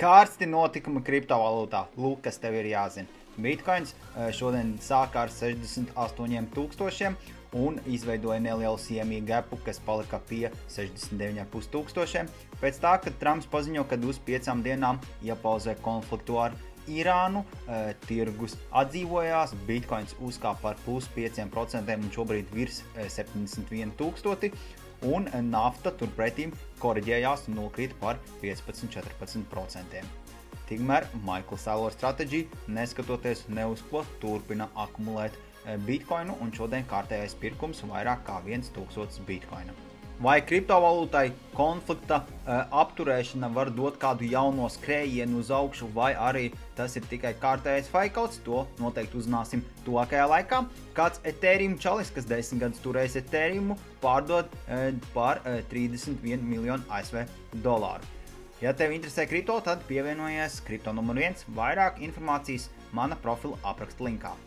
Karsti notikumi kriptovalūtā. Lūk, kas tev ir jāzina. Bitcoins šodien sāka ar 68,000 un izveidoja nelielu CME gapu, kas palika pie 69,500. Pēc tā, kad Trumps paziņo, kad uz 5 dienām iepauzē konfliktu ar Irānu, tirgus atdzīvojās, Bitcoins uzkāpa par plus 5% un šobrīd virs 71,000. Un nafta turpretīm koriģējās un nokrita par 15–14%. Tikmēr Michael Saylor Strategy, neskatoties ne uz ko, turpina akumulēt bitcoinu un šodien kārtējais pirkums vairāk kā 1000 bitcoina. Vai kriptovalūtai konflikta apturēšana var dot kādu jauno skrējienu uz augšu, vai arī tas ir tikai kārtējais faikauts, to noteikti uzzināsim tuvākajā laikā. Kāds Ethereum čalis, kas 10 gadus turējis Ethereumu, pārdod par 31 miljonu ASV dolāru. Ja tev interesē kripto, tad pievienojies Kripto numur 1, vairāk informācijas mana profila apraksta linkā.